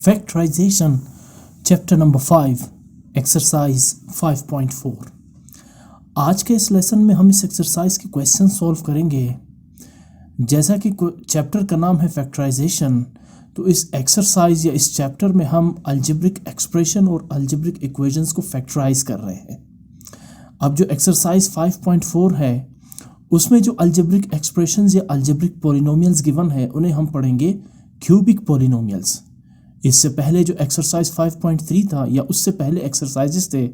Factorization, chapter number 5, exercise 5.4। आज के इस लेसन में हम इस एक्सरसाइज के क्वेश्चन सॉल्व करेंगे। जैसा कि चैप्टर का नाम है फैक्टराइजेशन, तो इस एक्सरसाइज या इस चैप्टर में हम अलजेब्रिक एक्सप्रेशन और अलजेब्रिक इक्वेशंस को फैक्टराइज कर रहे हैं। अब जो एक्सरसाइज 5.4 है उसमें जो अलजेब्रिक एक्सप्रेशंस या अलजेब्रिक पॉलिनोमियल्स गिवन है उन्हें हम पढ़ेंगे क्यूबिक पॉलिनोमियल्स। इससे पहले जो एक्सरसाइज 5.3 था या उससे पहले एक्सरसाइजेस थे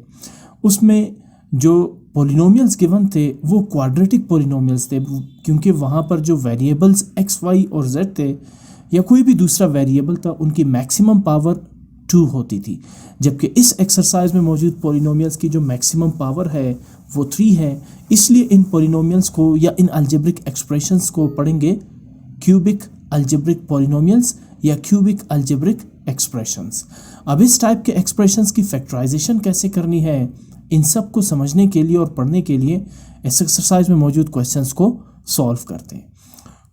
उसमें जो पॉलिनोमियल्स गिवन थे वो क्वाड्रेटिक पॉलिनोमियल्स थे, क्योंकि वहाँ पर जो वेरिएबल्स x, y और z थे या कोई भी दूसरा वेरिएबल था उनकी मैक्सिमम पावर 2 होती थी, जबकि इस एक्सरसाइज में मौजूद पॉलिनोमियल्स की जो मैक्सिमम पावर है वो 3 है। इसलिए इन पॉलिनोमियल्स को या इन अलजेब्रिक एक्सप्रेशंस को पढ़ेंगे क्यूबिक अलजेब्रिक पॉलिनोमियल्स या क्यूबिक अलजेब्रिक एक्सप्रेशंस। अब इस टाइप के एक्सप्रेशंस की फैक्टराइजेशन कैसे करनी है, इन सब को समझने के लिए और पढ़ने के लिए इस एक्सरसाइज में मौजूद क्वेश्चंस को सॉल्व करते हैं।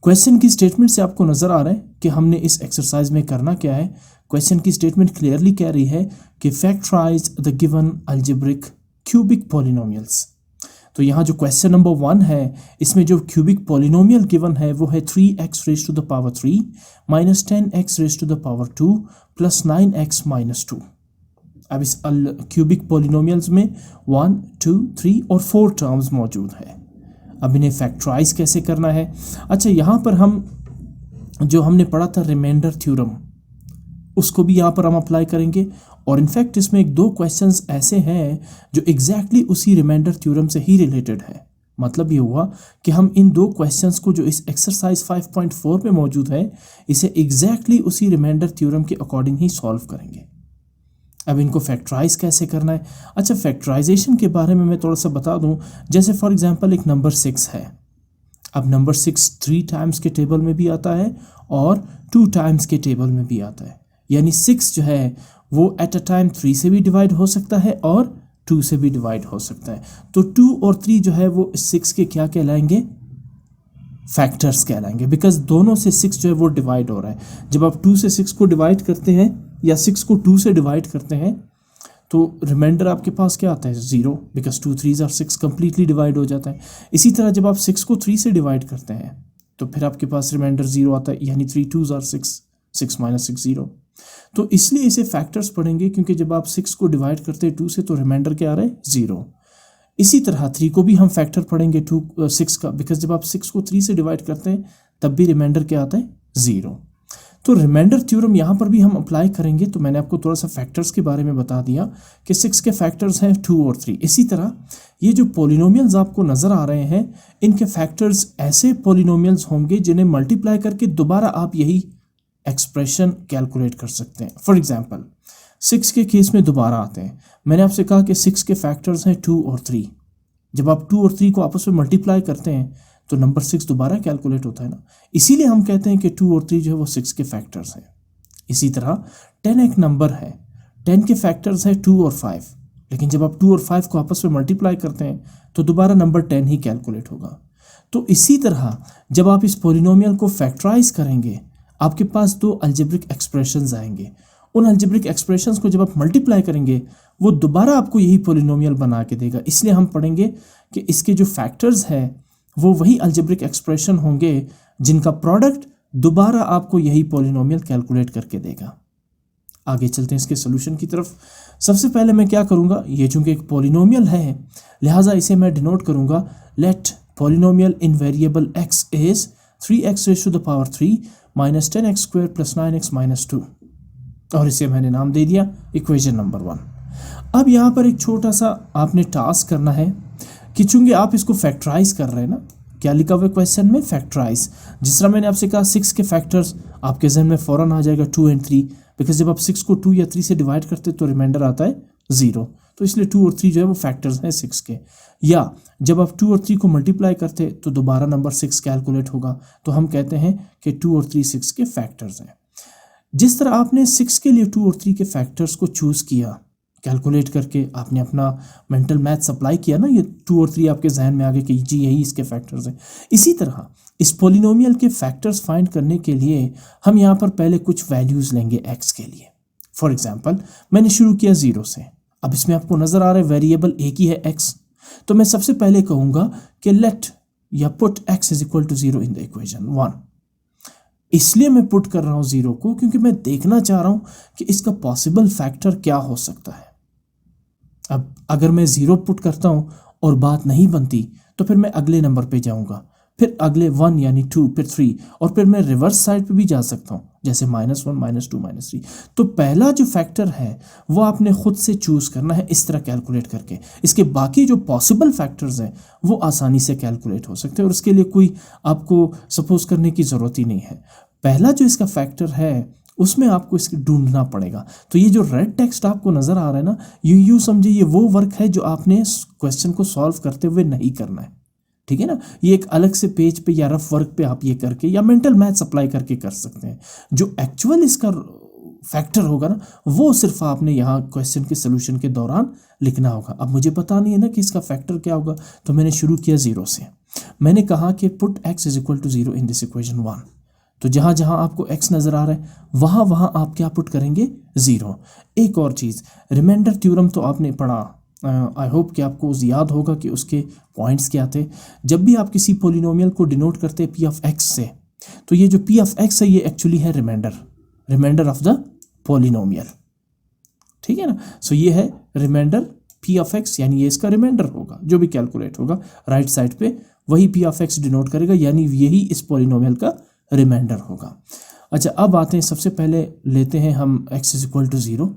क्वेश्चन की स्टेटमेंट से आपको नजर आ रहा है कि हमने इस एक्सरसाइज में करना क्या है। क्वेश्चन की स्टेटमेंट क्लियरली कह रही है कि factorise the given algebraic cubic polynomials. तो यहाँ जो क्वेश्चन नंबर 1 है इसमें जो क्यूबिक पॉलिनोमियल गिवन है वो है 3x raise to the power 3 minus 10x raise to the power 2 plus 9x minus 2। अब इस क्यूबिक पॉलिनोमियल्स में 1, 2, 3 और 4 टर्म्स मौजूद है। अब इन्हें फैक्टराइज कैसे करना है। अच्छा, यहाँ पर हम जो हमने पढ़ा था रिमाइंडर थ्योरम उसको भी यहाँ पर हम अप्लाई करेंगे, और इनफैक्ट इसमें एक दो क्वेश्चंस ऐसे हैं जो एग्जैक्टली उसी रिमाइंडर थ्योरम से ही रिलेटेड है। मतलब ये हुआ कि हम इन दो क्वेश्चंस को जो इस एक्सरसाइज 5.4 में मौजूद है इसे एग्जैक्टली उसी रिमाइंडर थ्योरम के अकॉर्डिंग ही सॉल्व करेंगे। अब इनको फैक्टराइज कैसे करना है। अच्छा, फैक्टराइजेशन के बारे में मैं थोड़ा सा बता दूं। जैसे फॉर एग्जाम्पल एक नंबर 6 है। अब नंबर 6 3 टाइम्स के टेबल में भी आता है और 2 टाइम्स के टेबल में भी आता है, यानी 6 जो है वो एट अ टाइम 3 से भी डिवाइड हो सकता है और 2 से भी डिवाइड हो सकता है। तो 2 और 3 जो है वो 6 के क्या कहलाएंगे, फैक्टर्स कहलाएंगे, बिकॉज दोनों से 6 जो है वो डिवाइड हो रहा है। जब आप 2 से 6 को डिवाइड करते हैं या 6 को 2 से डिवाइड करते हैं तो रिमाइंडर आपके पास क्या आता है, 0, because 2 3s are 6 completely divide हो जाता है। इसी तरह जब आप 6 को 3 से डिवाइड करते हैं तो फिर आपके पास रिमाइंडर 0 आता है, यानी 3 2s are 6, 6 minus 6 0। तो इसलिए इसे फैक्टर्स पढ़ेंगे, क्योंकि जब आप 6 को डिवाइड करते हैं 2 से तो रिमाइंडर क्या आ रहा है, 0। इसी तरह 3 को भी हम फैक्टर पढ़ेंगे 6 का, बिकॉज जब आप 6 को 3 से डिवाइड करते हैं तब भी रिमाइंडर क्या आता है, 0। तो रिमाइंडर थ्योरम यहाँ पर भी हम अप्लाई करेंगे। तो मैंने आपको थोड़ा सा फैक्टर्स के बारे में बता दिया कि 6 के फैक्टर्स हैं 2 और 3। इसी तरह ये जो पॉलिनोमियल्स आपको नज़र आ रहे हैं इनके फैक्टर्स ऐसे पॉलिनोमियल्स होंगे जिन्हें मल्टीप्लाई करके दोबारा आप यही एक्सप्रेशन कैलकुलेट कर सकते हैं। फॉर एग्जाम्पल 6 के केस में दोबारा आते हैं। मैंने आपसे कहा कि 6 के फैक्टर्स हैं 2 और 3। जब आप 2 और 3 को आपस में मल्टीप्लाई करते हैं तो नंबर 6 दोबारा कैलकुलेट होता है ना, इसीलिए हम कहते हैं कि 2 और 3 जो है वो 6 के फैक्टर्स हैं। इसी तरह 10 एक नंबर है, 10 के फैक्टर्स हैं 2 और 5, लेकिन जब आप 2 और 5 को आपस में मल्टीप्लाई करते हैं तो दोबारा नंबर 10 ही कैलकुलेट होगा। तो इसी तरह जब आप इस पॉलिनोमियल को फैक्टराइज करेंगे आपके पास 2 अलजेब्रिक एक्सप्रेशंस आएंगे। उन अलजेब्रिक एक्सप्रेशंस को जब आप मल्टीप्लाई करेंगे वो दोबारा आपको यही पॉलिनोमियल बना के देगा। इसलिए हम पढ़ेंगे कि इसके जो फैक्टर्स हैं वो वही अलजेब्रिक एक्सप्रेशन होंगे जिनका प्रोडक्ट दोबारा आपको यही पॉलिनोमियल कैलकुलेट करके देगा। आगे चलते हैं इसके सोल्यूशन की तरफ। सबसे पहले मैं क्या करूँगा, ये चूँकि एक पॉलिनोमियल है लिहाजा इसे मैं डिनोट करूँगा let polynomial in variable x is 3x raise to the power 3 minus 10x square plus 9x minus 2, और इसे मैंने नाम दे दिया इक्वेशन नंबर 1। अब यहाँ पर एक छोटा सा आपने टास्क करना है कि चूंकि आप इसको फैक्टराइज कर रहे हैं ना, क्या लिखा हुआ है क्वेश्चन में, फैक्टराइज। जिस तरह मैंने आपसे कहा 6 के फैक्टर्स आपके जहन में फ़ौरन आ जाएगा 2 और 3, बिकॉज जब आप 6 को 2 या 3 से डिवाइड करते हैं तो रिमाइंडर आता है 0। तो इसलिए 2 और 3 जो है वो फैक्टर्स हैं 6 के। या जब आप 2 और 3 को मल्टीप्लाई करते तो दोबारा नंबर 6 कैलकुलेट होगा, तो हम कहते हैं कि 2 और 3 6 के फैक्टर्स हैं। जिस तरह आपने 6 के लिए 2 और 3 के फैक्टर्स को चूज़ किया कैलकुलेट करके, आपने अपना मेंटल मैथ्स अप्लाई किया ना, ये 2 और 3 आपके जहन में आ गए कि जी यही इसके फैक्टर्स हैं। इसी तरह इस पॉलिनोमियल के फैक्टर्स फाइंड करने के लिए हम यहाँ पर पहले कुछ वैल्यूज़ लेंगे x के लिए। फॉर एग्जाम्पल मैंने शुरू किया 0 से, अब इसमें आपको नजर आ रहा है वेरिएबल एक ही है x, तो मैं सबसे पहले कहूंगा कि लेट या put x is equal to 0 in the equation 1। इसलिए मैं पुट कर रहा हूं 0 को क्योंकि मैं देखना चाह रहा हूं कि इसका पॉसिबल फैक्टर क्या हो सकता है। अब अगर मैं 0 पुट करता हूं और बात नहीं बनती तो फिर मैं अगले नंबर पे जाऊंगा, फिर अगले 1 यानी 2, फिर 3, और फिर मैं रिवर्स साइड पे भी जा सकता हूँ, जैसे -1, -2, -3। तो पहला जो फैक्टर है वो आपने खुद से चूज करना है इस तरह कैलकुलेट करके। इसके बाकी जो पॉसिबल फैक्टर्स हैं वो आसानी से कैलकुलेट हो सकते हैं और उसके लिए कोई आपको सपोज करने की ज़रूरत ही नहीं है। पहला जो इसका फैक्टर है उसमें आपको इसको ढूंढना पड़ेगा। तो ये जो रेड टेक्स्ट आपको नज़र आ रहा है ना, यूं समझिए ये वो वर्क है जो आपने क्वेश्चन को सॉल्व करते हुए नहीं करना है, ठीक है ना। ये एक अलग से पेज पे या रफ वर्क पे आप ये करके या मेंटल मैथ्स अप्लाई करके कर सकते हैं। जो एक्चुअल इसका फैक्टर होगा ना वो सिर्फ आपने यहाँ क्वेश्चन के सोल्यूशन के दौरान लिखना होगा। अब मुझे पता नहीं है ना कि इसका फैक्टर क्या होगा, तो मैंने शुरू किया 0 से। मैंने कहा कि put x is equal to 0 in this equation 1। तो जहाँ जहाँ आपको x नज़र आ रहा है वहाँ वहाँ आप क्या पुट करेंगे 0। एक और चीज़, रिमाइंडर थ्योरम तो आपने पढ़ा, आई होप कि आपको याद होगा कि उसके पॉइंट्स क्या थे। जब भी आप किसी पोलिनोमियल को डिनोट करते हैं p ऑफ x से, तो ये जो p ऑफ x है ये एक्चुअली है रिमाइंडर ऑफ द पोलिनोमियल, ठीक है ना। सो ये है रिमाइंडर p ऑफ x, यानी ये इसका रिमाइंडर होगा। जो भी कैलकुलेट होगा राइट साइड पे वही p ऑफ x डिनोट करेगा, यानी यही इस पोलिनोमियल का रिमाइंडर होगा। अच्छा, अब आते हैं, सबसे पहले लेते हैं हम x इज इक्वल टू 0।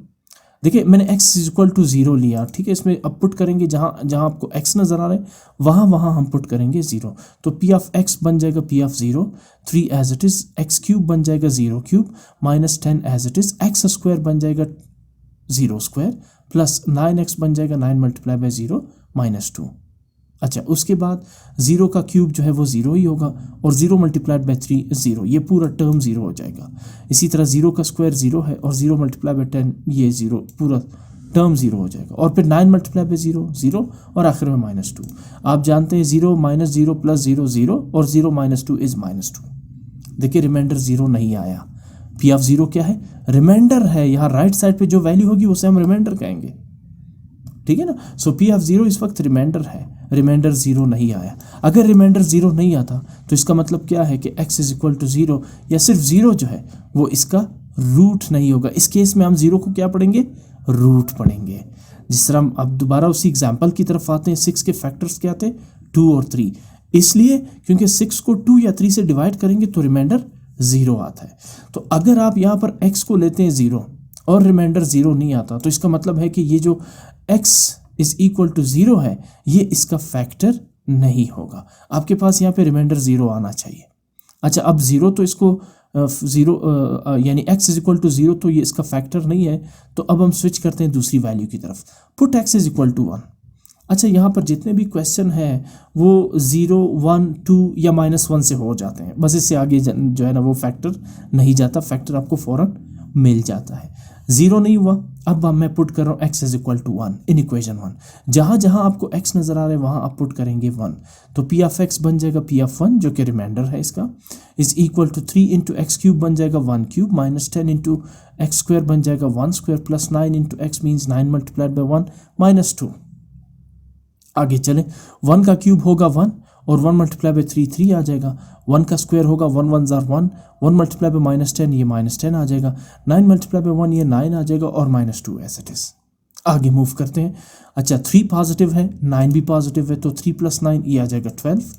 देखिए मैंने x इज इक्वल टू 0 लिया, ठीक है। इसमें अब पुट करेंगे जहाँ जहाँ आपको x नज़र आ रहा है वहाँ वहाँ हम पुट करेंगे 0। तो p ऑफ x बन जाएगा p of 0, 3 as it is, x cube बन जाएगा 0 cube, -10 as it is, x square बन जाएगा 0 स्क्वायर, प्लस 9x बन जाएगा 9 मल्टीप्लाई बाई 0 -2। अच्छा, उसके बाद 0 का क्यूब जो है वो 0 ही होगा और 0 मल्टीप्लाइड बाई 3 0, ये पूरा टर्म 0 हो जाएगा। इसी तरह 0 का स्क्वायर 0 है और 0 मल्टीप्लाई बाई 10 ये 0, पूरा टर्म 0 हो जाएगा। और फिर 9 मल्टीप्लाई बाई 0 0 और आखिर में -2। आप जानते हैं 0 -0 प्लस 0 0 और 0 -2 इज -2। देखिए रिमाइंडर 0 नहीं आया। p ऑफ 0 क्या है? रिमाइंडर है। यहाँ राइट साइड पे जो वैल्यू होगी उसे हम रिमाइंडर कहेंगे, ठीक है ना। सो p ऑफ 0 इस वक्त रिमाइंडर है, रिमाइंडर 0 नहीं आया। अगर रिमाइंडर 0 नहीं आता तो इसका मतलब क्या है कि x इज इक्वल टू 0 या सिर्फ 0 जो है वो इसका रूट नहीं होगा। इस केस में हम 0 को क्या पढ़ेंगे? रूट पढ़ेंगे। जिस तरह हम अब दोबारा उसी एग्जाम्पल की तरफ आते हैं, 6 के फैक्टर्स क्या थे? 2 और 3। इसलिए क्योंकि 6 को 2 या 3 से डिवाइड करेंगे तो रिमाइंडर 0 आता है। तो अगर आप यहाँ पर x को लेते हैं 0 और रिमाइंडर 0 नहीं आता तो इसका मतलब है कि ये जो x इज इक्वल टू 0 है ये इसका फैक्टर नहीं होगा। आपके पास यहाँ पे रिमाइंडर 0 आना चाहिए। अच्छा, अब 0 तो इसको 0 यानी x इज इक्वल टू 0 तो ये इसका फैक्टर नहीं है। तो अब हम स्विच करते हैं दूसरी वैल्यू की तरफ, put x is equal to 1। अच्छा, यहाँ पर जितने भी क्वेश्चन है वो 0, 1, 2 या -1 से हो जाते हैं। बस इससे आगे जो है ना वो फैक्टर नहीं जाता, फैक्टर आपको फ़ौरन मिल जाता है। 0 नहीं हुआ, अब मैं पुट कर रहा हूँ x is equal to 1 in equation 1। जहाँ जहाँ आपको x नज़र आ रहा है वहाँ आप पुट करेंगे 1। तो p ऑफ x बन जाएगा p ऑफ 1 जो कि रिमाइंडर है इसका, is equal to 3 into x cube बन जाएगा 1 क्यूब, -10 इंटू एक्स स्क्वायर बन जाएगा 1 square, plus 9 into x means 9 multiplied by 1 -2। आगे चले, 1 का क्यूब होगा 1 और 1 मल्टीप्लाई बाई 3 3 आ जाएगा। 1 का स्क्वायर होगा 1 1 जार 1, 1 मल्टीप्लाई बाई -10 ये -10 आ जाएगा, 9 मल्टीप्लाई बाई 1 ये 9 आ जाएगा और -2 एज इट इज़। आगे मूव करते हैं। अच्छा, 3 पॉजिटिव है, 9 भी पॉजिटिव है, तो 3 + 9 ये आ जाएगा 12।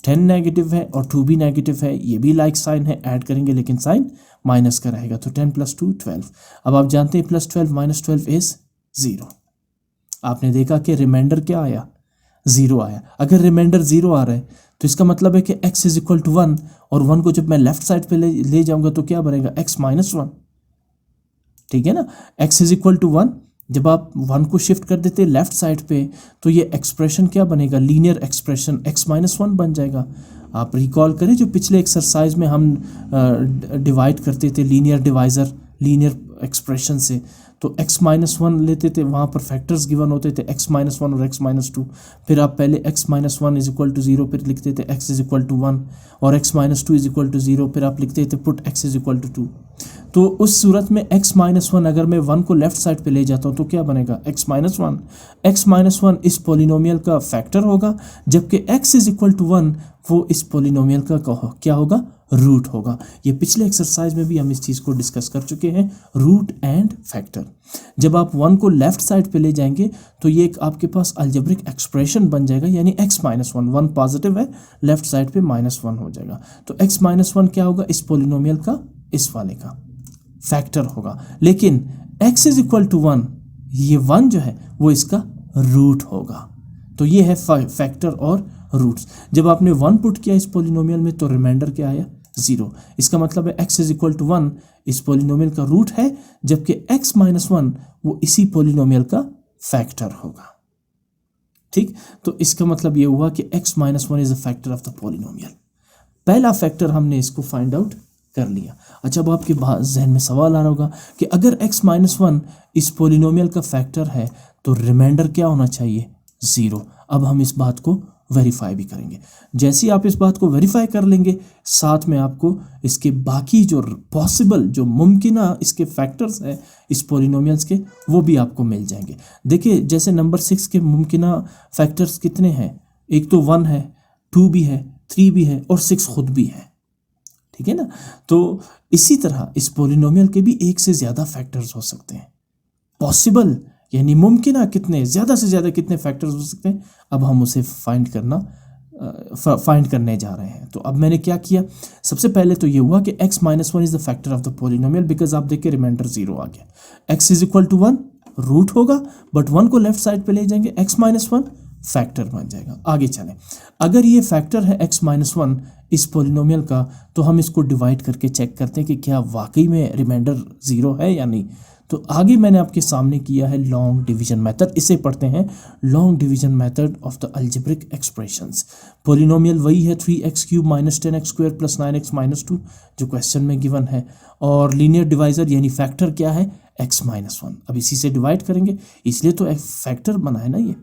10 नेगेटिव है और 2 भी नेगेटिव है, ये भी लाइक साइन है, ऐड करेंगे लेकिन साइन माइनस का रहेगा। तो 10 + 2 12। अब आप जानते हैं +12 - 12 इज 0। आपने देखा कि रिमाइंडर क्या आया? 0 आया। अगर रिमाइंडर 0 आ रहा है तो इसका मतलब है कि x इज इक्वल टू 1 और 1 को जब मैं लेफ्ट साइड पे ले जाऊंगा तो क्या बनेगा? x - 1, ठीक है ना। x इज इक्वल टू 1, जब आप 1 को शिफ्ट कर देते हैं लेफ्ट साइड पे तो ये एक्सप्रेशन क्या बनेगा? लीनियर एक्सप्रेशन x - 1 बन जाएगा। आप रिकॉल करें जो पिछले एक्सरसाइज में हम डिवाइड करते थे, लीनियर डिवाइज़र, लीनियर एक्सप्रेशन से, तो x-1 लेते थे, वहाँ पर फैक्टर्स गिवन होते थे x-1 और x-2। फिर आप पहले x-1 इज इक्वल टू 0, फिर लिखते थे x इज इक्वल टू 1 और x-2 इज इक्वल टू 0, फिर आप लिखते थे put x is equal to 2। तो उस सूरत में x-1 अगर मैं 1 को लेफ्ट साइड पे ले जाता हूँ तो क्या बनेगा, x-1 इस पोलिनोमियल का फैक्टर होगा, जबकि x इज इक्वल टू 1 वो इस पोलिनोमियल का क्या होगा, रूट होगा। ये पिछले एक्सरसाइज में भी हम इस चीज़ को डिस्कस कर चुके हैं, रूट एंड फैक्टर। जब आप 1 को लेफ्ट साइड पे ले जाएंगे तो ये एक आपके पास अलजेब्रिक एक्सप्रेशन बन जाएगा, यानी x-1 पॉजिटिव है, लेफ्ट साइड पे -1 हो जाएगा। तो x-1 क्या होगा, इस पोलिनोमियल का, इस वाले का फैक्टर होगा। लेकिन x इज इक्वल टू 1, ये 1 जो है वो इसका रूट होगा। तो ये है फैक्टर और रूट्स। जब आपने 1 पुट किया इस पोलिनोमियल में तो रिमाइंडर क्या आया, 0। इसका मतलब है x इज इक्वल टू 1 इस पोलिनोमियल का रूट है, जबकि x-1 वो इसी पोलिनोमियल का फैक्टर होगा। ठीक, तो इसका मतलब ये हुआ कि x-1 is a factor of the polynomial. पहला फैक्टर हमने इसको फाइंड आउट कर लिया। अच्छा, अब आपके जहन में सवाल आ रहा होगा कि अगर x-1 इस पोलिनोमियल का फैक्टर है तो रिमाइंडर क्या होना चाहिए, 0। अब हम इस बात को वेरीफाई भी करेंगे। जैसे ही आप इस बात को वेरीफाई कर लेंगे, साथ में आपको इसके बाकी जो पॉसिबल, जो मुमकिना इसके फैक्टर्स हैं इस पोलिनोमियल्स के, वो भी आपको मिल जाएंगे। देखिए, जैसे नंबर 6 के मुमकिना फैक्टर्स कितने हैं, एक तो 1 है, 2 भी है, 3 भी है और 6 खुद भी है। ठीक है ना। तो इसी तरह इस पोलिनोमियल के भी एक से ज़्यादा फैक्टर्स हो सकते हैं। पॉसिबल यानी मुमकिन कितने, ज़्यादा से ज़्यादा कितने फैक्टर्स हो सकते हैं, अब हम उसे फाइंड करने जा रहे हैं। तो अब मैंने क्या किया, सबसे पहले तो ये हुआ कि x-1 is the factor of the polynomial, because आप देखिए रिमाइंडर 0 आ गया। x is equal to 1 root होगा, बट 1 को लेफ्ट साइड पे ले जाएंगे, x-1 फैक्टर बन जाएगा। आगे चलें, अगर ये फैक्टर है x-1 इस पोलिनोमियल का, तो हम इसको डिवाइड करके चेक करते हैं कि क्या वाकई में रिमाइंडर 0 है या नहीं। तो आगे मैंने आपके सामने किया है लॉन्ग डिवीजन मेथड, इसे पढ़ते हैं long division method of the algebraic expressions. Polynomial वही है 3x³ - 10x² + 9x - 2 जो क्वेश्चन में गिवन है, और लीनियर डिवाइजर यानी फैक्टर क्या है, x-1। अब इसी से डिवाइड करेंगे, इसलिए तो एक फैक्टर बना है ना ये,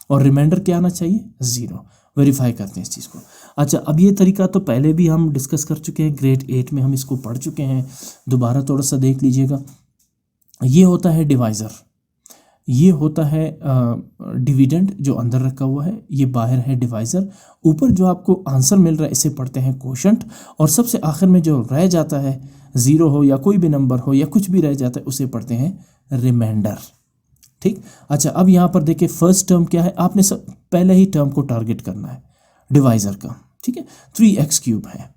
और रिमाइंडर क्या आना चाहिए, 0। वेरीफाई करते हैं इस चीज़ को। अच्छा, अब ये तरीका तो पहले भी हम डिस्कस कर चुके हैं, ग्रेड 8 में हम इसको पढ़ चुके हैं, दोबारा थोड़ा सा देख लीजिएगा। ये होता है डिवाइज़र, ये होता है डिविडेंड जो अंदर रखा हुआ है, ये बाहर है डिवाइज़र। ऊपर जो आपको आंसर मिल रहा है इसे पढ़ते हैं कोशंट, और सबसे आखिर में जो रह जाता है, 0 हो या कोई भी नंबर हो या कुछ भी रह जाता है, उसे पढ़ते हैं रिमाइंडर। ठीक, अच्छा, अब यहाँ पर देखिए फर्स्ट टर्म क्या है, आपने पहले ही टर्म को टारगेट करना है डिवाइज़र का। ठीक है, 3x³ है,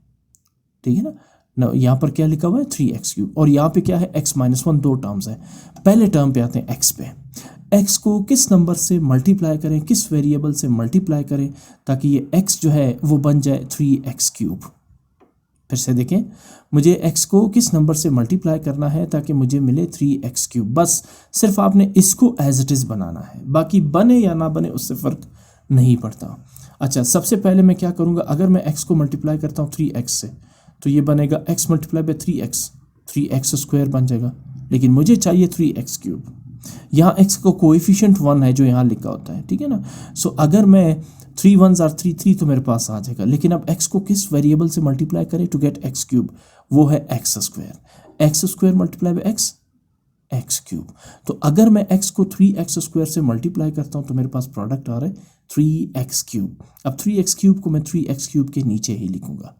ठीक है ना। यहाँ पर क्या लिखा हुआ है, 3x³, और यहाँ पे क्या है, x-1, 2 टर्म्स है। पहले टर्म पे आते हैं x पे। x को किस नंबर से मल्टीप्लाई करें, किस वेरिएबल से मल्टीप्लाई करें ताकि ये x जो है वो बन जाए 3x³। फिर से देखें, मुझे x को किस नंबर से मल्टीप्लाई करना है ताकि मुझे मिले 3x³। बस सिर्फ आपने इसको एज इट इज़ बनाना है, बाकी बने या ना बने उससे फ़र्क नहीं पड़ता। अच्छा, सबसे पहले मैं क्या करूँगा, अगर मैं x को मल्टीप्लाई करता हूँ 3x से, तो ये बनेगा x × 3x बन जाएगा, लेकिन मुझे चाहिए 3x³। यहाँ x को कोएफिशिएंट 1 है जो यहाँ लिखा होता है, ठीक है ना। सो अगर मैं 3 1s are 3 तो मेरे पास आ जाएगा, लेकिन अब x को किस वेरिएबल से मल्टीप्लाई करें टू गेट x³, वो है x² × x³ तो अगर मैं x को 3x² से मल्टीप्लाई करता हूँ तो मेरे पास प्रोडक्ट आ रहा है 3x³। अब 3x³ को मैं 3x³ के नीचे ही लिखूंगा,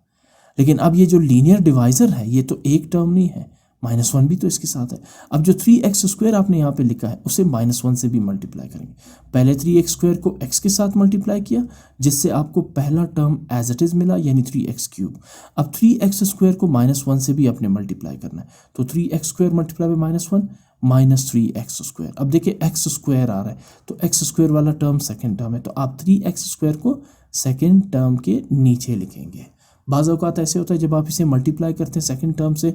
लेकिन अब ये जो लीनियर डिवाइज़र है ये तो एक टर्म नहीं है, -1 भी तो इसके साथ है। अब जो 3x² आपने यहाँ पे लिखा है उसे -1 से भी मल्टीप्लाई करेंगे। पहले 3x² को x के साथ मल्टीप्लाई किया, जिससे आपको पहला टर्म एज इट इज़ मिला, यानी 3x³। अब 3x² को -1 से भी आपने मल्टीप्लाई करना है, तो 3x² × -1 -3x²। अब देखिए x² आ रहा है, तो x² वाला टर्म सेकेंड टर्म है, तो आप 3x² को सेकेंड टर्म के नीचे लिखेंगे। बाज़ औक़ात ऐसे होता है जब आप इसे मल्टीप्लाई करते हैं सेकेंड टर्म से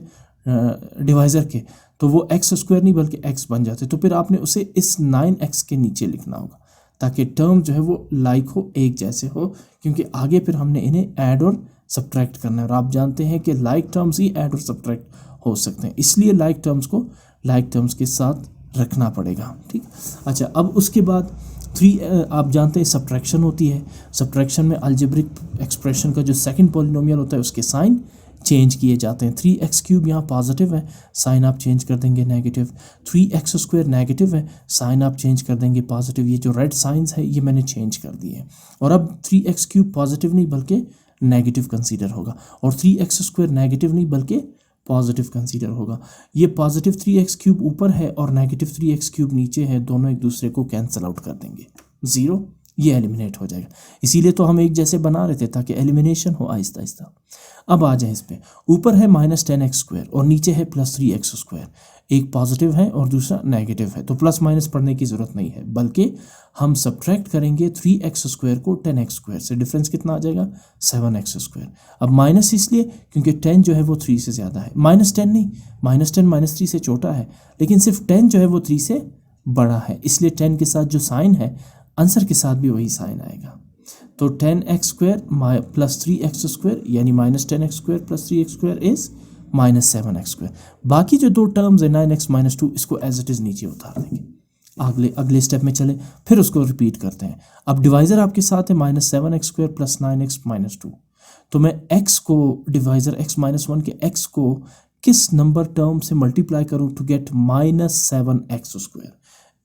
डिवाइज़र के, तो वो x² नहीं बल्कि x बन जाते, तो फिर आपने उसे इस 9x के नीचे लिखना होगा ताकि टर्म जो है वो लाइक हो, एक जैसे हो, क्योंकि आगे फिर हमने इन्हें ऐड और सब्ट्रैक्ट करना है, और आप जानते हैं कि लाइक टर्म्स ही ऐड और सब्ट्रैक्ट हो सकते हैं, इसलिए लाइक टर्म्स को लाइक टर्म्स के साथ रखना पड़ेगा। ठीक, अच्छा अब उसके बाद 3 आप जानते हैं सब्ट्रैक्शन होती है। सब्ट्रैक्शन में अलजेब्रिक एक्सप्रेशन का जो सेकंड पॉलिनोमियल होता है उसके साइन चेंज किए जाते हैं। 3x³ यहाँ पॉजिटिव है, साइन आप चेंज कर देंगे नेगेटिव। 3x² नेगेटिव है, साइन आप चेंज कर देंगे पॉजिटिव। ये जो रेड साइंस है ये मैंने चेंज कर दिए हैं। और अब 3x³ पॉजिटिव नहीं बल्कि नेगेटिव कंसीडर होगा, और 3x² नेगेटिव नहीं बल्कि पॉजिटिव कंसीडर होगा। ये पॉजिटिव 3x³ ऊपर है और नेगेटिव 3x³ नीचे है, दोनों एक दूसरे को कैंसिल आउट कर देंगे, 0, ये एलिमिनेट हो जाएगा। इसीलिए तो हम एक जैसे बना रहे थे ताकि एलिमिनेशन हो आहिस्ता आहिस्ता। अब आ जाए इस पे, ऊपर है -10x² और नीचे है +3x²। एक पॉजिटिव है और दूसरा नेगेटिव है, तो प्लस माइनस पढ़ने की ज़रूरत नहीं है, बल्कि हम सब्ट्रैक्ट करेंगे 3x² को 10x² से। डिफरेंस कितना आ जाएगा? 7x²। अब माइनस इसलिए क्योंकि 10 जो है वो 3 से ज़्यादा है, -10 नहीं, -10 -3 से छोटा है, लेकिन सिर्फ 10 जो है वो 3 से बड़ा है, इसलिए 10 के साथ जो साइन है आंसर के साथ भी वही साइन आएगा। तो 10x² + 3x² यानी -10x² + 3x² इज़ -7x²। बाकी जो दो टर्म्स है 9x - 2 इसको एज इट इज़ नीचे उतार देंगे। अगले स्टेप में चले, फिर उसको रिपीट करते हैं। अब डिवाइज़र आपके साथ है -7x² + 9x - 2। तो मैं x को डिवाइज़र x - 1 के x को किस नंबर टर्म से मल्टीप्लाई करूँ टू गेट -7x²।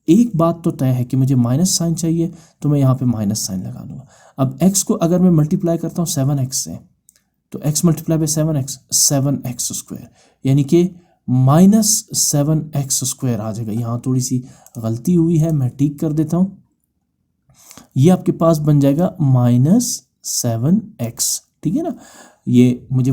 एक बात तो तय है कि मुझे माइनस साइन चाहिए, तो मैं यहाँ पे माइनस साइन लगा दूंगा। अब x को अगर मैं मल्टीप्लाई करता हूँ 7x से, तो x × 7x 7x², यानी कि -7x² आ जाएगा। यहाँ थोड़ी सी गलती हुई है, मैं ठीक कर देता हूँ। ये आपके पास बन जाएगा -7x, ठीक है ना। ये मुझे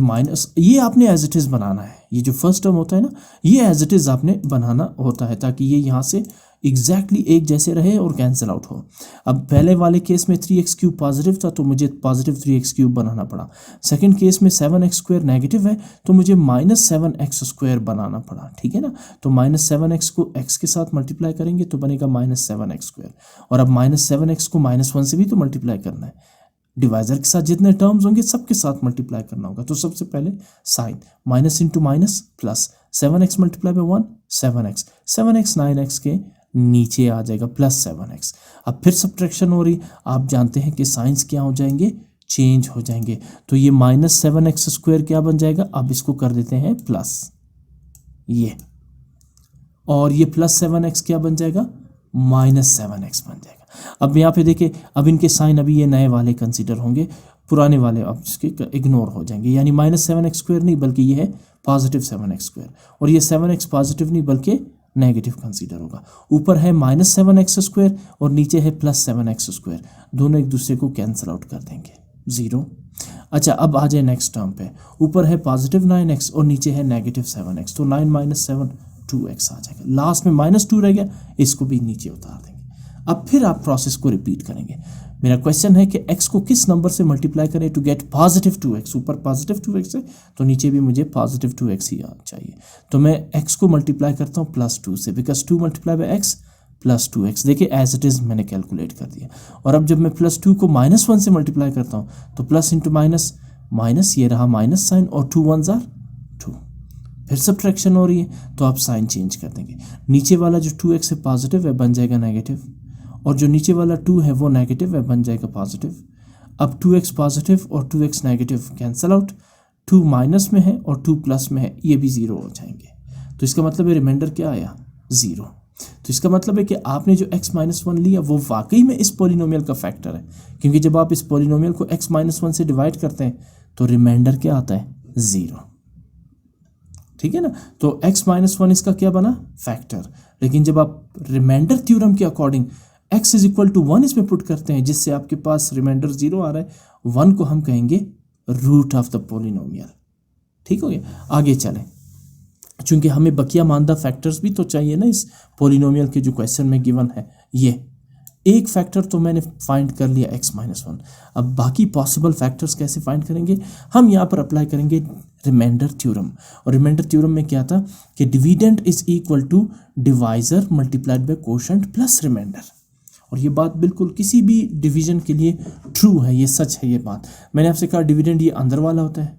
ये आपने एज इट इज़ बनाना है। ये जो फर्स्ट टर्म होता है ना, ये एज इट इज़ आपने बनाना होता है ताकि ये यहाँ से एग्जैक्टली एक जैसे रहे और कैंसिल आउट हो। अब पहले वाले केस में 3x³ पॉजिटिव था तो मुझे पॉजिटिव 3x³ बनाना पड़ा। सेकंड केस में 7x² नेगेटिव है तो मुझे -7x² बनाना पड़ा, ठीक है ना। तो -7x को x के साथ मल्टीप्लाई करेंगे तो बनेगा -7x²। और अब -7x को -1 से भी तो मल्टीप्लाई करना है। डिवाइजर के साथ जितने टर्म्स होंगे सबके साथ मल्टीप्लाई करना होगा। तो सबसे पहले sign, minus into minus plus, 7x × 1 7x, 7x 9x के नीचे आ जाएगा +7x। अब फिर सब्ट्रैक्शन हो रही, आप जानते हैं कि साइंस क्या हो जाएंगे, चेंज हो जाएंगे। तो ये -7x² क्या बन जाएगा, अब इसको कर देते हैं प्लस ये, और ये +7x क्या बन जाएगा, -7x बन जाएगा। अब यहाँ पे देखिए, अब इनके साइन अभी ये नए वाले कंसीडर होंगे, पुराने वाले अब इसके इग्नोर हो जाएंगे। यानी -7x² नहीं बल्कि ये है पॉजिटिव 7x², और ये 7x पॉजिटिव नहीं बल्कि नेगेटिव कंसीडर होगा। ऊपर है -7x² और नीचे है +7x², दोनों एक दूसरे को कैंसिल आउट कर देंगे, 0। अच्छा, अब आ जाए नेक्स्ट टर्म पे। ऊपर है पॉजिटिव 9x और नीचे है नेगेटिव 7x, तो 9 - 7 2x आ जाएगा। लास्ट में -2 रह गया, इसको भी नीचे उतार देंगे। अब फिर आप प्रोसेस को रिपीट करेंगे। मेरा क्वेश्चन है कि x को किस नंबर से मल्टीप्लाई करें टू गेट + 2x। ऊपर + 2x है तो नीचे भी मुझे + 2x ही चाहिए। तो मैं x को मल्टीप्लाई करता हूँ +2 से, बिकॉज 2 × x + 2x। देखिए एज इट इज़ मैंने कैलकुलेट कर दिया। और अब जब मैं +2 को -1 से मल्टीप्लाई करता हूँ तो प्लस इंटू माइनस, माइनस ये रहा माइनस साइन, और 2 1s are 2। फिर सब्ट्रैक्शन हो रही है तो आप साइन चेंज कर देंगे। नीचे वाला जो 2x है पॉजिटिव है, बन जाएगा नेगेटिव, और जो नीचे वाला 2 है वो नेगेटिव है, बन जाएगा पॉजिटिव। अब 2x पॉजिटिव और 2x negative cancel out, 2 minus में है और 2 प्लस में है, ये भी 0 हो जाएंगे। तो इसका मतलब है रिमाइंडर क्या आया, 0। तो इसका मतलब है कि आपने जो x - 1 लिया वो वाकई में इस पॉलिनोमियल का फैक्टर है, क्योंकि जब आप इस पॉलिनोमियल को x - 1 से डिवाइड करते हैं तो रिमाइंडर क्या आता है, 0, ठीक है ना। तो x - 1 इसका क्या बना, फैक्टर। लेकिन जब आप रिमाइंडर थ्योरम के अकॉर्डिंग x = 1 इसमें पुट करते हैं, जिससे आपके पास रिमाइंडर 0 आ रहा है, 1 को हम कहेंगे रूट ऑफ द पॉलिनोमियल। ठीक हो गया, आगे चलें। चूंकि हमें बकिया मानदा फैक्टर्स भी तो चाहिए ना इस पॉलिनोमियल के जो क्वेश्चन में गिवन है। ये एक फैक्टर तो मैंने फाइंड कर लिया x - 1। अब बाकी पॉसिबल फैक्टर्स कैसे फाइंड करेंगे, हम यहाँ पर अप्लाई करेंगे रिमाइंडर थ्योरम। और रिमाइंडर थ्योरम में क्या था कि dividend is equal to divisor multiplied by quotient plus remainder. और ये बात बिल्कुल किसी भी डिवीजन के लिए ट्रू है, ये सच है ये बात। मैंने आपसे कहा डिविडेंड ये अंदर वाला होता है,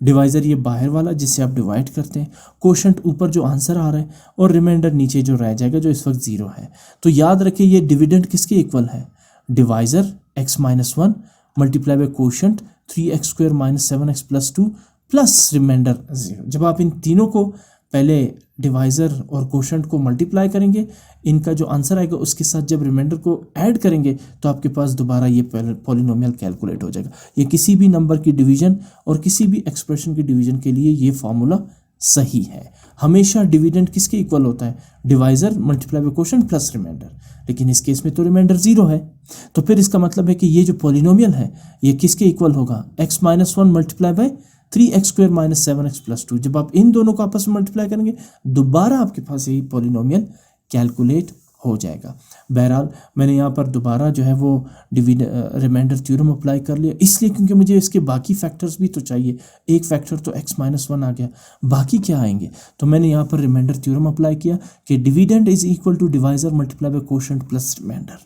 डिवाइज़र ये बाहर वाला जिससे आप डिवाइड करते हैं, कोशेंट ऊपर जो आंसर आ रहा है और रिमाइंडर नीचे जो रह जाएगा जो इस वक्त 0 है। तो याद रखिए ये डिविडेंड किसके इक्वल है, divisor x-1 multiply by quotient 3x² - 7x + 2 plus remainder 0। जब आप इन तीनों को पहले डिवाइज़र और कोशेंट को मल्टीप्लाई करेंगे, इनका जो आंसर आएगा उसके साथ जब रिमाइंडर को ऐड करेंगे तो आपके पास दोबारा ये पॉलिनोमियल कैलकुलेट हो जाएगा। ये किसी भी नंबर की डिवीजन और किसी भी एक्सप्रेशन की डिवीजन के लिए ये फार्मूला सही है। हमेशा डिविडेंड किसके इक्वल होता है, divisor multiply by quotient plus remainder, लेकिन इस केस में तो रिमाइंडर 0 है। तो फिर इसका मतलब है कि ये जो पॉलिनोमियल है ये किसके इक्वल होगा, x-1 multiply bye 3x² - 7x + 2। जब आप इन दोनों को आपस में मल्टीप्लाई करेंगे दोबारा आपके पास यही पॉलिनोमियल कैलकुलेट हो जाएगा। बहरहाल मैंने यहाँ पर दोबारा जो है वो रिमाइंडर थ्योरम अप्लाई कर लिया, इसलिए क्योंकि मुझे इसके बाकी फैक्टर्स भी तो चाहिए। एक फैक्टर तो x-1 आ गया, बाकी क्या आएंगे, तो मैंने यहाँ पर रिमाइंडर थ्योरम अप्लाई किया कि dividend is equal to divisor multiply by quotient plus remainder.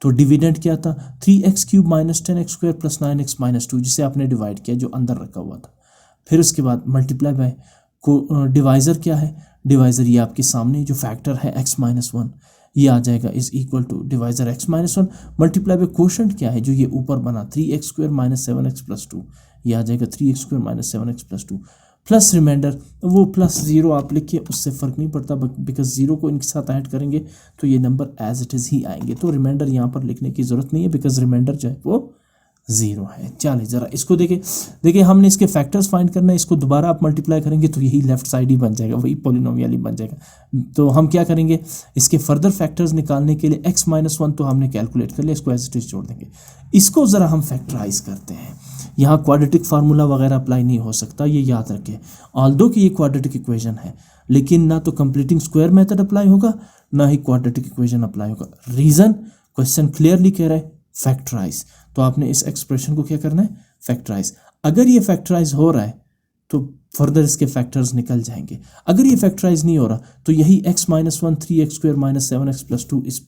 तो डिविडेंड क्या था, 3x³ - 10x² + 9x - 2, जिसे आपने डिवाइड किया जो अंदर रखा हुआ था। फिर उसके बाद मल्टीप्लाई बाय को डिवाइज़र क्या है, डिवाइज़र ये आपके सामने जो फैक्टर है x-1 ये आ जाएगा is equal to divisor x-1 multiply by quotient क्या है जो ये ऊपर बना 3x² - 7x + 2, ये आ जाएगा 3x² - 7x + 2 प्लस रिमाइंडर, वो +0 आप लिखिए उससे फ़र्क नहीं पड़ता, बिकॉज 0 को इनके साथ ऐड करेंगे तो ये नंबर एज इट इज़ ही आएंगे। तो रिमाइंडर यहाँ पर लिखने की ज़रूरत नहीं है बिकॉज रिमाइंडर जो है वो 0 है। चलिए ज़रा इसको देखिए हमने इसके फैक्टर्स फाइंड करना है, इसको दोबारा आप मल्टीप्लाई करेंगे तो यही लेफ्ट साइड ही बन जाएगा, वही पॉलिनोमियल ही बन जाएगा। तो हम क्या करेंगे, इसके फर्दर फैक्टर्स निकालने के लिए x-1 तो हमने कैलकुलेट कर लिया, इसको एज इट इज़ छोड़ देंगे। इसको ज़रा हम फैक्टराइज करते हैं। यहाँ क्वाड्रेटिक फार्मूला वगैरह अप्लाई नहीं हो सकता, ये याद रखें। ऑल्दो कि ये क्वाड्रेटिक इक्वेशन है लेकिन ना तो कंप्लीटिंग स्क्वायर मेथड अप्लाई होगा ना ही क्वाड्रेटिक इक्वेशन अप्लाई होगा। रीज़न, क्वेश्चन क्लियरली कह रहा है फैक्टराइज, तो आपने इस एक्सप्रेशन को क्या करना है, फैक्टराइज। अगर ये फैक्टराइज हो रहा है तो फर्दर इसके फैक्टर्स निकल जाएंगे, अगर ये फैक्टराइज नहीं हो रहा तो यही x-1 3x² - 7x + 2 इस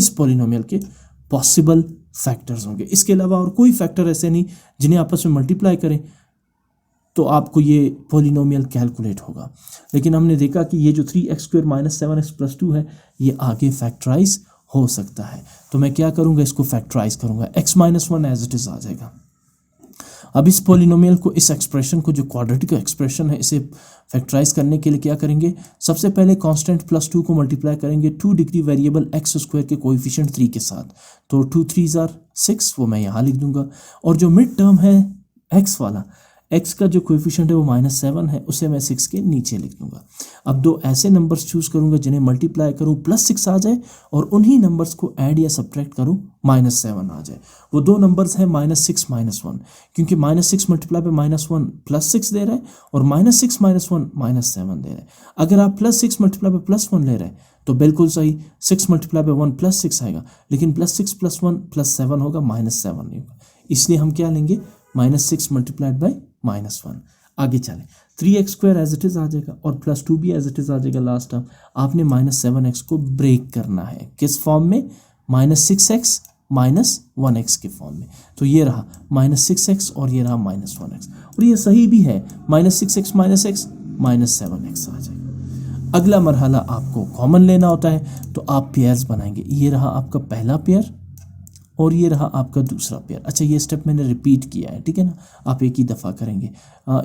पॉलिनोमियल के पॉसिबल फैक्टर्स होंगे। इसके अलावा और कोई फैक्टर ऐसे नहीं जिन्हें आपस में मल्टीप्लाई करें तो आपको ये पॉलिनोमियल कैलकुलेट होगा। लेकिन हमने देखा कि ये जो 3x² - 7x + 2 है ये आगे फैक्टराइज हो सकता है, तो मैं क्या करूँगा, इसको फैक्टराइज करूँगा, x-1 एज इट इज़ आ जाएगा। अब इस पॉलिनोमियल को, इस एक्सप्रेशन को जो क्वाड्रेटिक एक्सप्रेशन है इसे फैक्टराइज करने के लिए क्या करेंगे, सबसे पहले कांस्टेंट +2 को मल्टीप्लाई करेंगे 2 डिग्री वेरिएबल x² के कोएफिशिएंट 3 के साथ, तो 2 3 = 6, वो मैं यहाँ लिख दूंगा। और जो मिड टर्म है x वाला, x का जो कोएफिशिएंट है वो -7 है, उसे मैं 6 के नीचे लिख दूंगा। अब दो ऐसे नंबर्स चूज़ करूंगा जिन्हें मल्टीप्लाई करूं +6 आ जाए और उन्हीं नंबर्स को ऐड या सब्ट्रैक्ट करूं -7 आ जाए। वो दो नंबर्स हैं -6 -1, क्योंकि -6 मल्टीप्लाई बाय -1 +6 दे रहा है और -6 -1 -7 दे रहा है। अगर आप +6 मल्टीप्लाई बाय +1 ले रहे हैं तो बिल्कुल सही, 6 मल्टीप्लाई बाय 1 +6 आएगा, लेकिन +6 + 1 +7 होगा, -7 नहीं होगा। इसलिए हम क्या लेंगे, -6 मल्टीप्लाइड बाय -1। आगे चलें, 3x² एज इट इज़ आ जाएगा और +2 भी एज इट इज़ आ जाएगा लास्ट टर्म। आपने -7x को ब्रेक करना है, किस फॉर्म में, -6x - 1x के फॉर्म में। तो ये रहा -6x और ये रहा -1x, और ये सही भी है, -6x - x -7x आ जाएगा। अगला मरहला आपको कॉमन लेना होता है, तो आप पेयर्स बनाएंगे। ये रहा आपका पहला पेयर और ये रहा आपका दूसरा पेयर। अच्छा, ये स्टेप मैंने रिपीट किया है, ठीक है ना, आप एक ही दफ़ा करेंगे।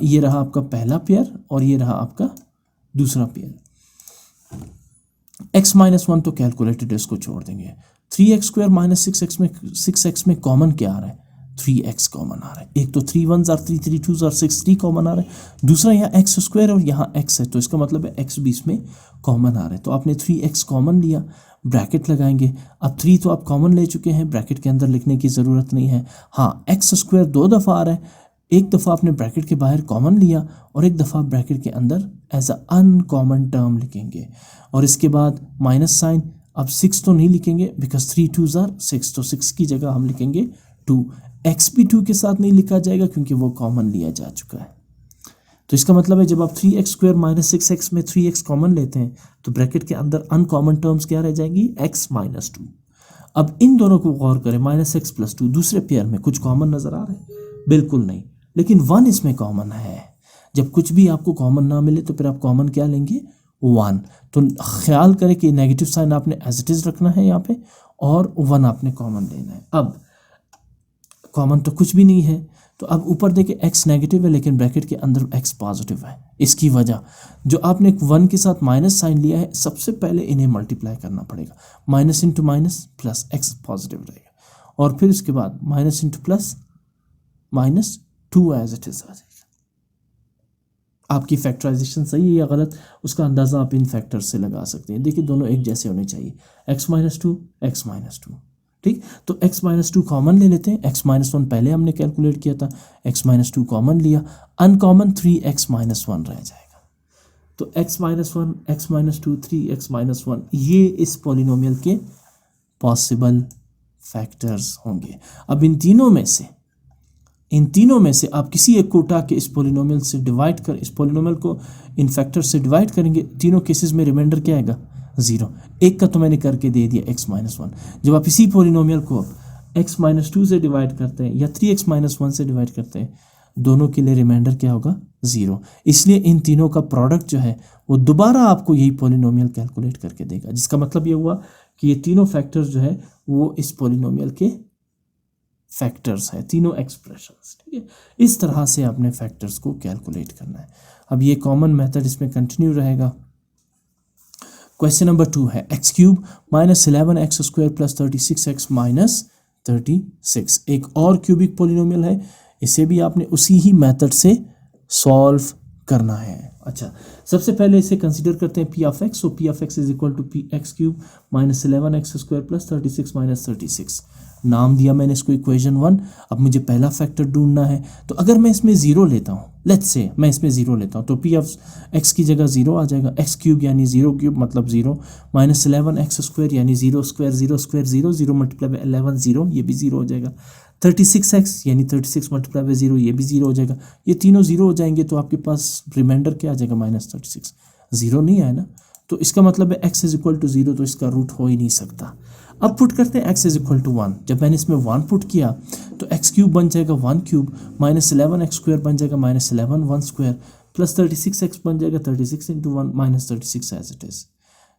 ये रहा आपका पहला पेयर और ये रहा आपका दूसरा पेयर। x-1 तो कैलकुलेटेड है, इसको छोड़ देंगे। 3x² - 6x में कॉमन क्या आ रहा है, 3x कॉमन आ रहा है। एक तो 3 1s are 3, 3 2s are 6, 3 common आ रहा है। दूसरा यहाँ x² और यहाँ x है, तो इसका मतलब है x भी इसमें कॉमन आ रहा है। तो आपने 3x कॉमन लिया, ब्रैकेट लगाएंगे। अब 3 तो आप कॉमन ले चुके हैं, ब्रैकेट के अंदर लिखने की ज़रूरत नहीं है। हाँ, x² 2 दफ़ा आ रहा है, एक दफ़ा आपने ब्रैकेट के बाहर कॉमन लिया और एक दफ़ा ब्रैकेट के अंदर एज अ अनकॉमन टर्म लिखेंगे। और इसके बाद माइनस साइन, अब 6 तो नहीं लिखेंगे बिकॉज 3 2s are 6, तो 6 की जगह हम लिखेंगे 2। x भी 2 के साथ नहीं लिखा जाएगा क्योंकि वो कॉमन लिया जा चुका है। तो इसका मतलब है जब आप 3x² - 6x में 3x कॉमन लेते हैं तो ब्रैकेट के अंदर अनकॉमन टर्म्स क्या रह जाएंगी, x - 2। अब इन दोनों को गौर करें, -x + 2 दूसरे पेयर में कुछ कॉमन नज़र आ रहा है, बिल्कुल नहीं, लेकिन 1 इसमें कॉमन है। जब कुछ भी आपको कॉमन ना मिले तो फिर आप कॉमन क्या लेंगे, 1। तो ख्याल करें कि नेगेटिव साइन आपने एज इट इज रखना है यहाँ पे और 1 आपने कॉमन लेना है। अब कॉमन तो कुछ भी नहीं है, तो अब ऊपर देखिए x नेगेटिव है लेकिन ब्रैकेट के अंदर x पॉजिटिव है। इसकी वजह जो आपने 1 के साथ माइनस साइन लिया है, सबसे पहले इन्हें मल्टीप्लाई करना पड़ेगा। Minus into minus plus x positive रहेगा और फिर उसके बाद minus into plus minus 2 as it is आ जाएगा। आपकी फैक्टराइजेशन सही है या गलत, उसका अंदाज़ा आप इन फैक्टर्स से लगा सकते हैं। देखिए दोनों एक जैसे होने चाहिए, x माइनस 2 x माइनस 2। ठीक, तो x माइनस 2 कॉमन ले लेते हैं। x माइनस 1 पहले हमने कैलकुलेट किया था, x माइनस 2 कॉमन लिया, अनकॉमन 3x माइनस 1 रह जाएगा। तो x minus 1 x minus 2 3x minus 1 ये इस पॉलिनोमियल के पॉसिबल फैक्टर्स होंगे। अब इन तीनों में से आप किसी एक को उठा के इस पॉलिनोमियल से डिवाइड कर, इस पॉलिनोमियल को इन फैक्टर से डिवाइड करेंगे, तीनों केसेस में रिमाइंडर क्या आएगा, 0। एक का तो मैंने करके दे दिया x माइनस 1। जब आप इसी पॉलिनोमियल को x माइनस 2 से डिवाइड करते हैं या 3x माइनस 1 से डिवाइड करते हैं, दोनों के लिए रिमाइंडर क्या होगा, 0। इसलिए इन तीनों का प्रोडक्ट जो है वो दोबारा आपको यही पॉलिनोमियल कैलकुलेट करके देगा, जिसका मतलब ये हुआ कि ये तीनों फैक्टर्स जो है वो इस पॉलिनोमियल के फैक्टर्स हैं, तीनों एक्सप्रेशंस। ठीक है, इस तरह से आपने फैक्टर्स को कैलकुलेट करना है। अब ये कॉमन मेथड इसमें कंटिन्यू रहेगा। क्वेश्चन नंबर 2 है x cube minus 11x square plus 36x minus 36। एक और क्यूबिक पोलिनोमियल है, इसे भी आपने उसी ही मेथड से सॉल्व करना है। अच्छा, सबसे पहले इसे कंसीडर करते हैं p of x। So p of x is equal to p x cube minus 11x square plus 36 minus 36। नाम दिया मैंने इसको इक्वेशन 1। अब मुझे पहला फैक्टर ढूंढना है, तो अगर मैं इसमें 0 लेता हूँ, लेट्स से मैं इसमें 0 लेता हूँ, तो p ऑफ x की जगह 0 आ जाएगा। x क्यूब यानी 0 क्यूब मतलब 0, माइनस 11x स्क्वायर यानी 0 स्क्वायर 0 स्क्वायर 0, 0 मल्टीप्लाई बाय 11 0, ये भी 0 हो जाएगा। 36x यानी 36 मल्टीप्लाई बाय 0, ये भी 0 हो जाएगा। ये तीनों 0 हो जाएंगे तो आपके पास रिमाइंडर क्या आ जाएगा, माइनस 36। 0 नहीं आया ना, तो इसका मतलब है x इज इक्वल टू 0, तो इसका रूट हो ही नहीं सकता। अब पुट करते हैं x इज इक्वल टू 1। जब मैंने इसमें 1 पुट किया तो x क्यूब बन जाएगा 1 क्यूब, माइनस 11x स्क्वायर बन जाएगा माइनस 11 1 स्क्वायर, प्लस 36x बन जाएगा 36 into 1 minus 36 as it is.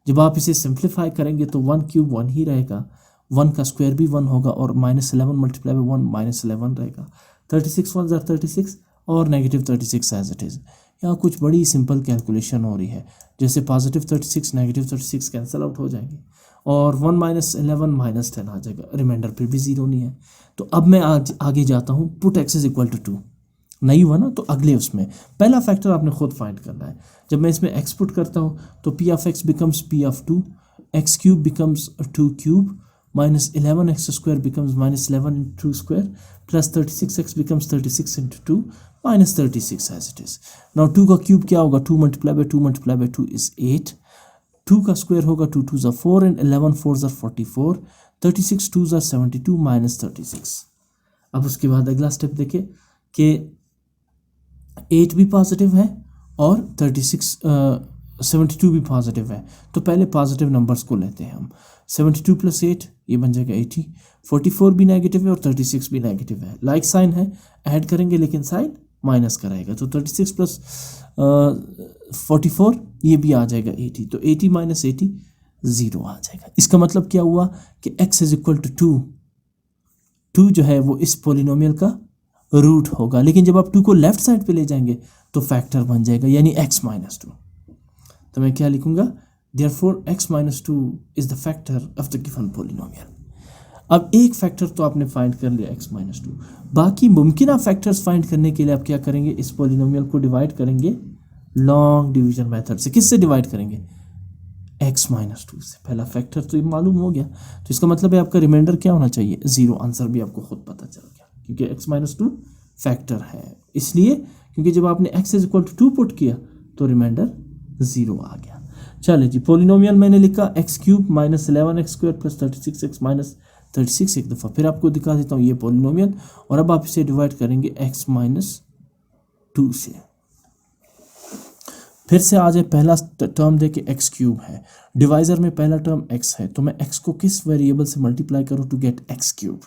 जब आप इसे सिंप्लीफाई करेंगे तो 1 क्यूब 1 ही रहेगा, 1 का स्क्वायर भी 1 होगा और माइनस 11 मल्टीप्लाई बाय 1 माइनस 11 रहेगा। 36 1 ज़ा 36 और नेगेटिव 36 एज इट इज़। यहाँ कुछ बड़ी सिंपल कैलकुलेशन हो रही है, जैसे पॉजिटिव 36 नेगेटिव 36 कैंसिल आउट हो जाएंगे और 1 माइनस 11 माइनस 10 आ जाएगा, रिमाइंडर फिर भी 0 नहीं है। तो अब मैं आज आगे जाता हूँ, put x is equal to 2 नहीं हुआ ना, तो अगले उसमें पहला फैक्टर आपने खुद फाइंड करना है। जब मैं इसमें x पुट करता हूँ तो p of x becomes p of 2, x cube becomes 2 cube, minus 11x square becomes minus 11 into 2 square, plus 36x becomes 36 into 2 minus 36 as it is. Now 2 का क्यूब क्या होगा, 2 multiply by 2 multiply by 2 is 8, 2 का square होगा 2 2 ज़ा 4 and 11 4 ज़ा 44, 36 2 ज़ा 72 minus 36। अब उसके बाद अगला स्टेप देखें कि 8 भी पॉजिटिव है और 72 भी पॉजिटिव है, तो पहले पॉजिटिव नंबर्स को लेते हैं हम। 72 प्लस 8 ये बन जाएगा 80, 44 भी नेगेटिव है और 36 भी नेगेटिव है, लाइक साइन है, ऐड करेंगे लेकिन साइन माइनस कराएगा, तो 36 प्लस 44 ये भी आ जाएगा 80, तो 80 माइनस 80 0 आ जाएगा। इसका मतलब क्या हुआ कि x इज इक्वल टू 2 जो है वो इस पोलिनोमियल का रूट होगा, लेकिन जब आप 2 को लेफ्ट साइड पे ले जाएंगे तो फैक्टर बन जाएगा, यानी x माइनस 2। तो मैं क्या लिखूंगा, therefore x minus 2 is the factor of the given polynomial. अब एक फैक्टर तो आपने फाइंड कर लिया x माइनस 2, बाकी मुमकिन फैक्टर्स फाइंड करने के लिए आप क्या करेंगे, इस पोलिनोमियल को डिवाइड करेंगे लॉन्ग डिवीजन मेथड से। किससे डिवाइड करेंगे, x माइनस 2 से। पहला फैक्टर तो ये मालूम हो गया, तो इसका मतलब है आपका रिमाइंडर क्या होना चाहिए, 0। आंसर भी आपको खुद पता चल गया क्योंकि x माइनस 2 फैक्टर है, इसलिए क्योंकि जब आपने x is equal to 2 put किया तो रिमाइंडर 0 आ गया। चलिए जी, पोलिनोमियल मैंने लिखा x cube minus 11x square plus 36x minus 36। एक दफ़ा फिर आपको दिखा देता हूँ ये पोलिनोमियल, और अब आप इसे डिवाइड करेंगे x माइनस 2 से। फिर से आ जाए, पहला टर्म दे के x क्यूब है, डिवाइजर में पहला टर्म x है, तो मैं x को किस वेरिएबल से मल्टीप्लाई करूँ to get x cube,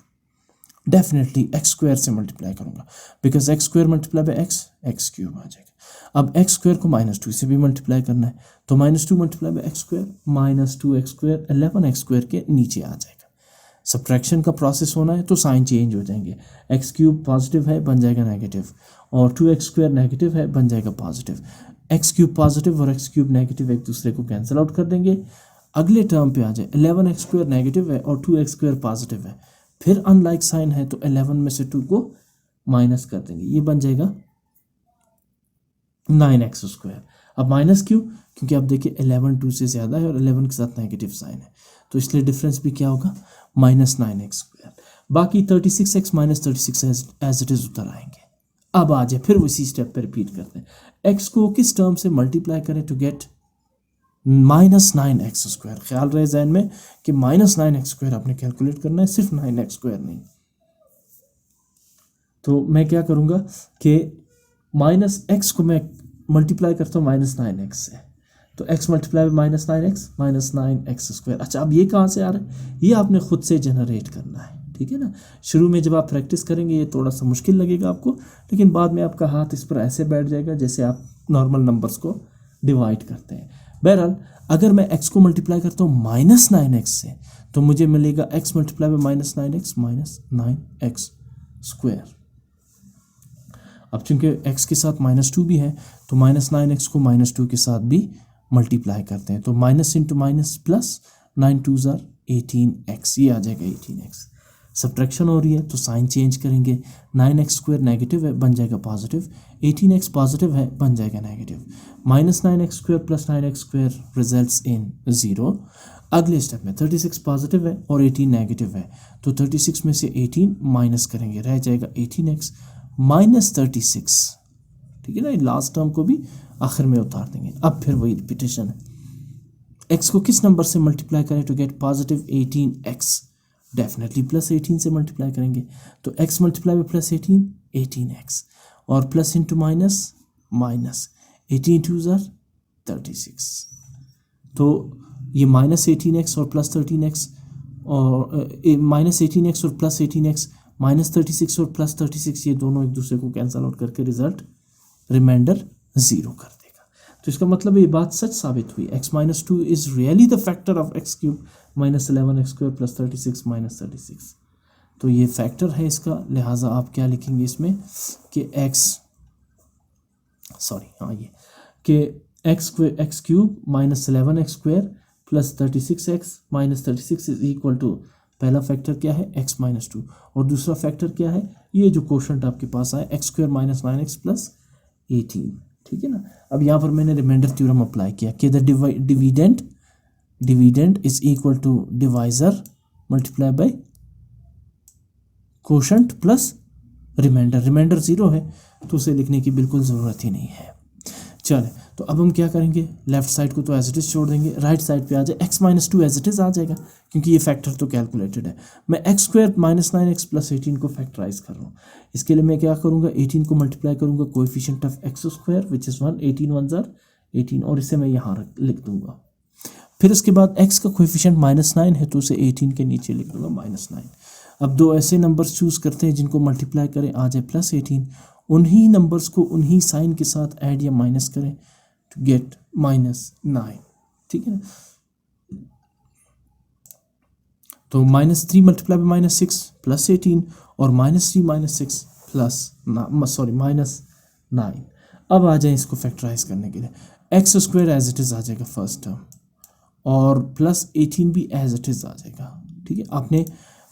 definitely x square से मल्टीप्लाई करूंगा, because x square multiply by x, x cube आ जाएगा। अब एक्स स्क्वायर को -2 से भी मल्टीप्लाई करना है, तो -2 multiply by x square, -2 x square 11 x square के नीचे आ जाएगा। सब्ट्रैक्शन का प्रोसेस होना है तो साइन चेंज हो जाएंगे, एक्स क्यूब पॉजिटिव है बन जाएगा नेगेटिव, और 2x स्क्वायर नेगेटिव है बन जाएगा पॉजिटिव। एक्स क्यूब पॉजिटिव और एक्स क्यूब नेगेटिव एक दूसरे को कैंसिल आउट कर देंगे। अगले टर्म पे आ जाए, 11 एक्स स्क्वायर नेगेटिव है और 2x स्क्वायर पॉजिटिव है, फिर अनलाइक साइन है तो 11 में से 2 को माइनस कर देंगे, ये बन जाएगा 9x स्क्वायर। अब माइनस क्यों? क्योंकि आप देखिए 11 2 से ज़्यादा है और 11 के साथ नेगेटिव साइन है, तो इसलिए डिफरेंस भी क्या होगा, -9x स्क्वायर। बाकी 36x - 36 एज इट इज़ उतर आएंगे। अब आ जाए फिर उसी स्टेप पे रिपीट करते हैं, x को किस टर्म से मल्टीप्लाई करें टू गेट -9x स्क्वायर। ख्याल रहे जहन में कि -9x स्क्वायर आपने कैलकुलेट करना है, सिर्फ 9x स्क्वायर नहीं। तो मैं क्या करूँगा कि -x को मैं मल्टीप्लाई करता हूँ -9x से, तो x multiply -9x -9x square. अच्छा, अब ये कहाँ से आ रहा है, ये आपने खुद से जनरेट करना है, ठीक है ना। शुरू में जब आप प्रैक्टिस करेंगे ये थोड़ा सा मुश्किल लगेगा आपको, लेकिन बाद में आपका हाथ इस पर ऐसे बैठ जाएगा जैसे आप नॉर्मल नंबर्स को डिवाइड करते हैं। बहरहाल अगर मैं x को मल्टीप्लाई करता हूँ -9x से, तो मुझे मिलेगा x multiply by -9x -9x square. अब चूंकि x के साथ -2 भी है तो -9x को -2 के साथ भी मल्टीप्लाई करते हैं, तो minus into minus plus, 9 2s are 18x, ये आ जाएगा 18x। सब्ट्रैक्शन हो रही है तो साइन चेंज करेंगे, 9x स्क्वायर नेगेटिव है बन जाएगा पॉजिटिव, 18x पॉजिटिव है बन जाएगा negative, -9x square plus 9x square results in 0। अगले स्टेप में 36 पॉजिटिव है और 18 नेगेटिव है, तो 36 में से 18 माइनस करेंगे, रह जाएगा 18x -36, ठीक है ना। लास्ट टर्म को भी आखिर में उतार देंगे। अब फिर वही रिपीटेशन है, x को किस नंबर से मल्टीप्लाई करें to get positive 18x, definitely +18 से मल्टीप्लाई करेंगे, तो x मल्टीप्लाई में +18 18x, और plus into minus minus, 18 2s are 36, तो ये -18x और +13x, और -18x और +18x, -36 और +36, ये दोनों एक दूसरे को कैंसल आउट करके रिजल्ट रिमाइंडर 0 कर देगा। तो इसका मतलब ये बात सच साबित हुई, x - 2 is really the factor of x cube -11x square plus 36 -36। तो ये फैक्टर है इसका, लिहाजा आप क्या लिखेंगे इसमें कि x cube -11x square plus 36x -36 is equal to, पहला फैक्टर क्या है x - 2, और दूसरा फैक्टर क्या है, ये जो क्वोशंट आपके पास आया x स्क्वायर -9x प्लस 18, ठीक है ना। अब यहाँ पर मैंने रिमाइंडर थ्योरम अप्लाई किया कि the dividend is equal to divisor multiply by quotient plus remainder 0 है तो उसे लिखने की बिल्कुल ज़रूरत ही नहीं है। चले, तो अब हम क्या करेंगे, लेफ्ट साइड को तो एज इट इज़ छोड़ देंगे, राइट साइड पे आ जाए x - 2 एज इट इज़ आ जाएगा, क्योंकि ये फैक्टर तो कैलकुलेटेड है। मैं x स्क्वायर -9x प्लस 18 को फैक्टराइज कर रहा हूँ, इसके लिए मैं क्या करूँगा, 18 को मल्टीप्लाई करूँगा coefficient of x square which is 1, 18 1s are 18, और इसे मैं यहाँ लिख दूँगा। फिर उसके बाद x का कोएफिशिएंट -9 है तो उसे 18 के नीचे लिख दूँगा -9। अब दो ऐसे नंबर्स चूज़ करते हैं जिनको मल्टीप्लाई करें आ जाए +18, उन्हीं नंबर्स को उन्हीं साइन के साथ ऐड या माइनस करें टू गेट -9, ठीक है ना। तो -3 मल्टीप्लाई बाय -6 प्लस 18, और -3 -6 प्लस -9। अब आ जाए इसको फैक्टराइज करने के लिए, x square as it is आ जाएगा फर्स्ट टर्म, और प्लस 18 भी एज इट इज़ आ जाएगा, ठीक है। आपने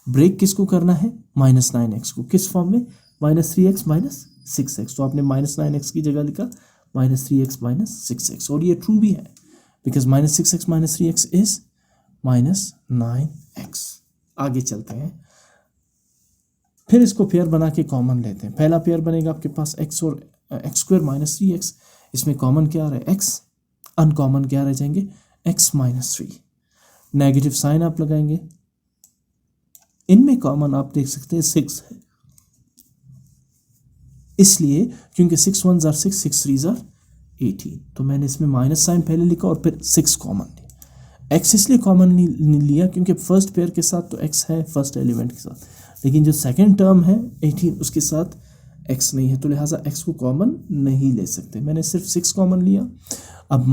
ब्रेक किसको करना है, -9x को, किस फॉर्म में, -3x -6x, तो आपने -9x की जगह लिखा -3x -6x, और ये ट्रू भी है because -6x -3x is -9x। आगे चलते हैं, फिर इसको पेयर बना के कॉमन लेते हैं। पहला पेयर बनेगा आपके पास x और x स्क्वायर -3x, इसमें कॉमन क्या आ रहा है x, अनकॉमन क्या रह जाएंगे x -3, नेगेटिव साइन आप लगाएंगे, इनमें कॉमन आप देख सकते हैं 6 है, इसलिए क्योंकि 6 1s are 6, 6 3s are 18, तो मैंने इसमें माइनस साइन पहले लिखा और फिर 6 कॉमन लिया। x इसलिए कॉमन नहीं लिया क्योंकि फर्स्ट पेयर के साथ तो x है फर्स्ट एलिमेंट के साथ, लेकिन जो सेकंड टर्म है 18 उसके साथ x नहीं है, तो लिहाजा x को कॉमन नहीं ले सकते। मैंने सिर्फ 6 कॉमन लिया। अब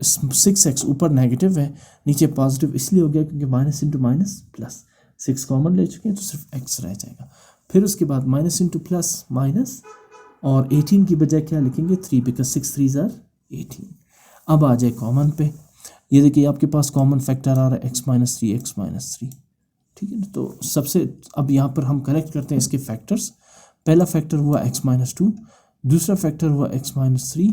6x ऊपर नेगेटिव है, नीचे पॉजिटिव इसलिए हो गया क्योंकि minus into minus plus, 6 common ले चुके हैं तो सिर्फ x रह जाएगा। फिर उसके बाद माइनस इंटू प्लस माइनस, और 18 की बजाय क्या लिखेंगे 3, बिकॉज 6 3s are 18। अब आ जाए कॉमन पे, ये देखिए आपके पास कॉमन फैक्टर आ रहा है x माइनस 3, ठीक है। तो सबसे अब यहाँ पर हम करेक्ट करते हैं इसके फैक्टर्स। पहला फैक्टर हुआ x माइनस 2, दूसरा फैक्टर हुआ x माइनस 3,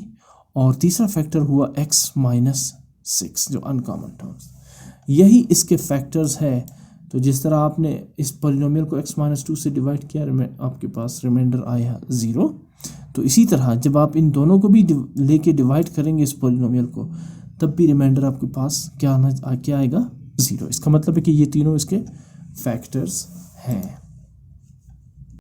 और तीसरा फैक्टर हुआ x माइनस 6, जो अनकॉमन टर्म्स, यही इसके फैक्टर्स है। तो जिस तरह आपने इस पॉलिनोमियल को x माइनस 2 से डिवाइड किया, आपके पास रिमाइंडर आया 0। तो इसी तरह जब आप इन दोनों को भी लेके डिवाइड करेंगे इस पॉलिनोमियल को, तब भी रिमाइंडर आपके पास क्या आएगा 0। इसका मतलब है कि ये तीनों इसके फैक्टर्स हैं।